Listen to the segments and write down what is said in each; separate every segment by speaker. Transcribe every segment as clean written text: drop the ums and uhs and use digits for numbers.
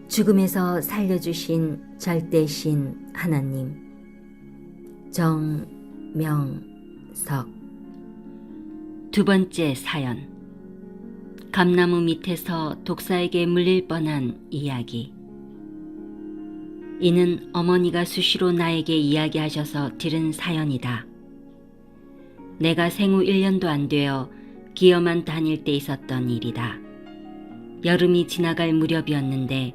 Speaker 1: 죽음에서 살려주신 절대신 하나님. 정명석. 두 번째 사연. 감나무 밑에서 독사에게 물릴 뻔한 이야기. 이는 어머니가 수시로 나에게 이야기하셔서 들은 사연이다. 내가 생후 1년도 안 되어 기어만 다닐 때 있었던 일이다. 여름이 지나갈 무렵이었는데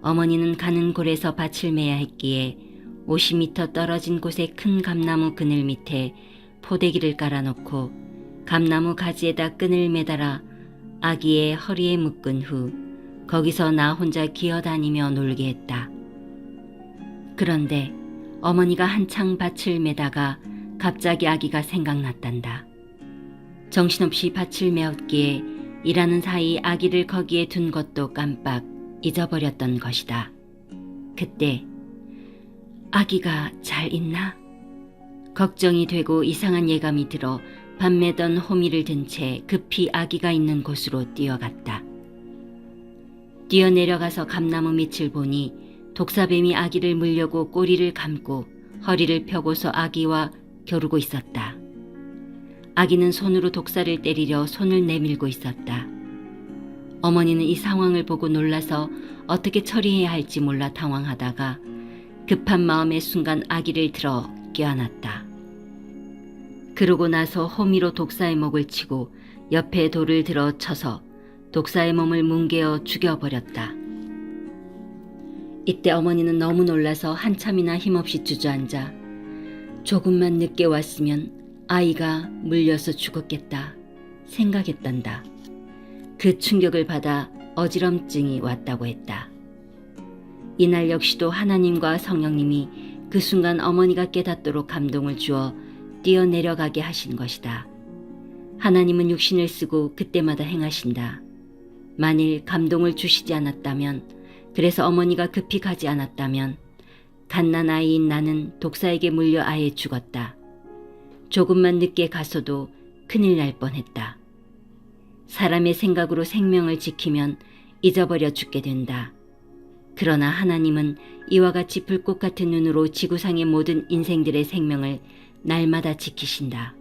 Speaker 1: 어머니는 가는 골에서 밭을 매야 했기에 50m 떨어진 곳에 큰 감나무 그늘 밑에 포대기를 깔아놓고 감나무 가지에다 끈을 매달아 아기의 허리에 묶은 후 거기서 나 혼자 기어다니며 놀게 했다. 그런데 어머니가 한창 밭을 매다가 갑자기 아기가 생각났단다. 정신없이 밭을 메었기에 일하는 사이 아기를 거기에 둔 것도 깜빡 잊어버렸던 것이다. 그때 아기가 잘 있나? 걱정이 되고 이상한 예감이 들어 밥 매던 호미를 든 채 급히 아기가 있는 곳으로 뛰어갔다. 뛰어내려가서 감나무 밑을 보니 독사뱀이 아기를 물려고 꼬리를 감고 허리를 펴고서 아기와 겨루고 있었다. 아기는 손으로 독사를 때리려 손을 내밀고 있었다. 어머니는 이 상황을 보고 놀라서 어떻게 처리해야 할지 몰라 당황하다가 급한 마음의 순간 아기를 들어 껴안았다. 그러고 나서 호미로 독사의 목을 치고 옆에 돌을 들어 쳐서 독사의 몸을 뭉개어 죽여버렸다. 이때 어머니는 너무 놀라서 한참이나 힘없이 주저앉아 조금만 늦게 왔으면 아이가 물려서 죽었겠다 생각했단다. 그 충격을 받아 어지럼증이 왔다고 했다. 이날 역시도 하나님과 성령님이 그 순간 어머니가 깨닫도록 감동을 주어 뛰어내려가게 하신 것이다. 하나님은 육신을 쓰고 그때마다 행하신다. 만일 감동을 주시지 않았다면, 그래서 어머니가 급히 가지 않았다면 갓난아이인 나는 독사에게 물려 아예 죽었다. 조금만 늦게 갔어도 큰일 날 뻔했다. 사람의 생각으로 생명을 지키면 잊어버려 죽게 된다. 그러나 하나님은 이와 같이 불꽃 같은 눈으로 지구상의 모든 인생들의 생명을 날마다 지키신다.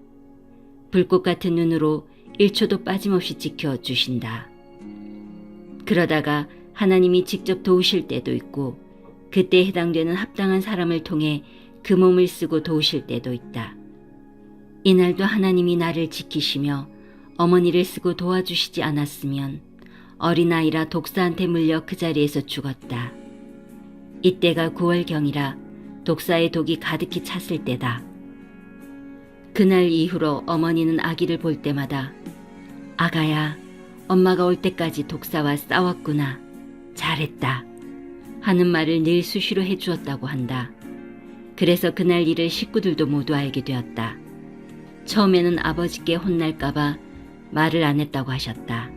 Speaker 1: 불꽃 같은 눈으로 1초도 빠짐없이 지켜주신다. 그러다가 하나님이 직접 도우실 때도 있고 그때에 해당되는 합당한 사람을 통해 그 몸을 쓰고 도우실 때도 있다. 이날도 하나님이 나를 지키시며 어머니를 쓰고 도와주시지 않았으면 어린아이라 독사한테 물려 그 자리에서 죽었다. 이때가 9월경이라 독사의 독이 가득히 찼을 때다. 그날 이후로 어머니는 아기를 볼 때마다 아가야, 엄마가 올 때까지 독사와 싸웠구나. 잘했다. 하는 말을 늘 수시로 해주었다고 한다. 그래서 그날 일을 식구들도 모두 알게 되었다. 처음에는 아버지께 혼날까봐 말을 안 했다고 하셨다.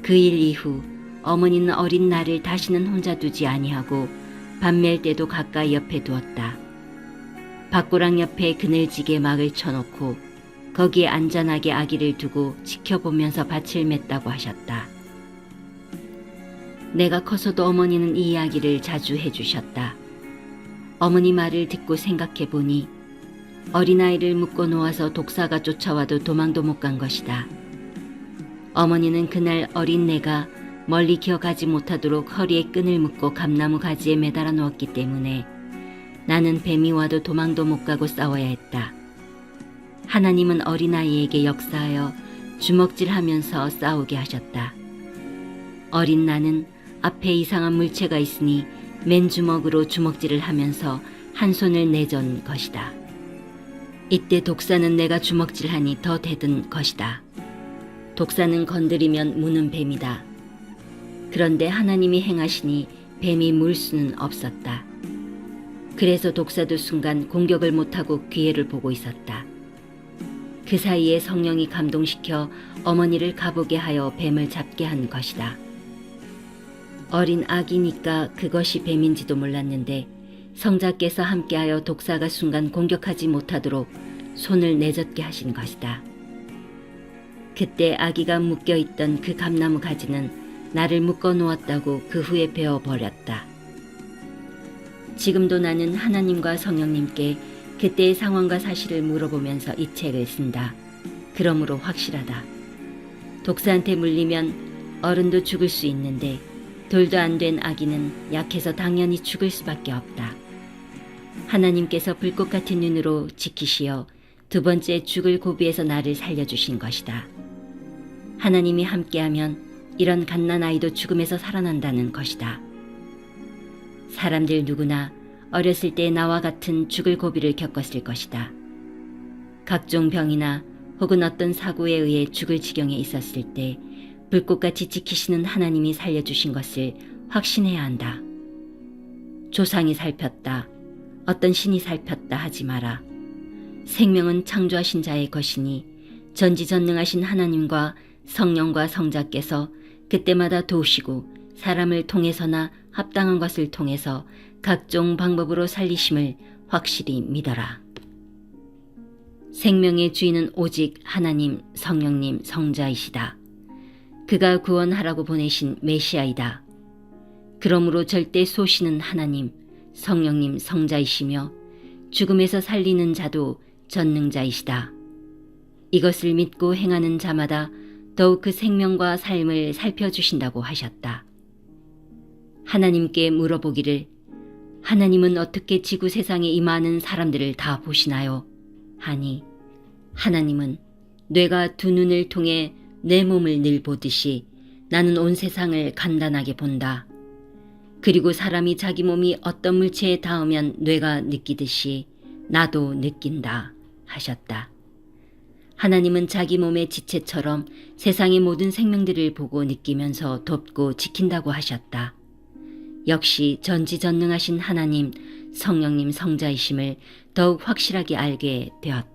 Speaker 1: 그 일 이후 어머니는 어린 나를 다시는 혼자 두지 아니하고 밥 맬 때도 가까이 옆에 두었다. 밭고랑 옆에 그늘지게 막을 쳐놓고 거기에 안전하게 아기를 두고 지켜보면서 밭을 맸다고 하셨다. 내가 커서도 어머니는 이 이야기를 자주 해주셨다. 어머니 말을 듣고 생각해보니 어린아이를 묶어 놓아서 독사가 쫓아와도 도망도 못 간 것이다. 어머니는 그날 어린 내가 멀리 기어가지 못하도록 허리에 끈을 묶고 감나무 가지에 매달아 놓았기 때문에 나는 뱀이 와도 도망도 못 가고 싸워야 했다. 하나님은 어린아이에게 역사하여 주먹질하면서 싸우게 하셨다. 어린 나는 앞에 이상한 물체가 있으니 맨주먹으로 주먹질을 하면서 한 손을 내전 것이다. 이때 독사는 내가 주먹질하니 더 대든 것이다. 독사는 건드리면 무는 뱀이다. 그런데 하나님이 행하시니 뱀이 물 수는 없었다. 그래서 독사도 순간 공격을 못하고 기회를 보고 있었다. 그 사이에 성령이 감동시켜 어머니를 가보게 하여 뱀을 잡게 한 것이다. 어린 아기니까 그것이 뱀인지도 몰랐는데 성자께서 함께하여 독사가 순간 공격하지 못하도록 손을 내젓게 하신 것이다. 그때 아기가 묶여있던 그 감나무 가지는 나를 묶어 놓았다고 그 후에 배워버렸다. 지금도 나는 하나님과 성령님께 그때의 상황과 사실을 물어보면서 이 책을 쓴다. 그러므로 확실하다. 독사한테 물리면 어른도 죽을 수 있는데 돌도 안 된 아기는 약해서 당연히 죽을 수밖에 없다. 하나님께서 불꽃 같은 눈으로 지키시어 두 번째 죽을 고비에서 나를 살려주신 것이다. 하나님이 함께하면 이런 갓난아이도 죽음에서 살아난다는 것이다. 사람들 누구나 어렸을 때 나와 같은 죽을 고비를 겪었을 것이다. 각종 병이나 혹은 어떤 사고에 의해 죽을 지경에 있었을 때 불꽃같이 지키시는 하나님이 살려주신 것을 확신해야 한다. 조상이 살폈다, 어떤 신이 살폈다 하지 마라. 생명은 창조하신 자의 것이니 전지전능하신 하나님과 성령과 성자께서 그때마다 도우시고 사람을 통해서나 합당한 것을 통해서 각종 방법으로 살리심을 확실히 믿어라. 생명의 주인은 오직 하나님, 성령님, 성자이시다. 그가 구원하라고 보내신 메시아이다. 그러므로 절대 쏘시는 하나님, 성령님, 성자이시며 죽음에서 살리는 자도 전능자이시다. 이것을 믿고 행하는 자마다 더욱 그 생명과 삶을 살펴주신다고 하셨다. 하나님께 물어보기를 하나님은 어떻게 지구 세상에 이 많은 사람들을 다 보시나요? 하니 하나님은 뇌가 두 눈을 통해 내 몸을 늘 보듯이 나는 온 세상을 간단하게 본다. 그리고 사람이 자기 몸이 어떤 물체에 닿으면 뇌가 느끼듯이 나도 느낀다 하셨다. 하나님은 자기 몸의 지체처럼 세상의 모든 생명들을 보고 느끼면서 돕고 지킨다고 하셨다. 역시 전지전능하신 하나님, 성령님, 성자이심을 더욱 확실하게 알게 되었다.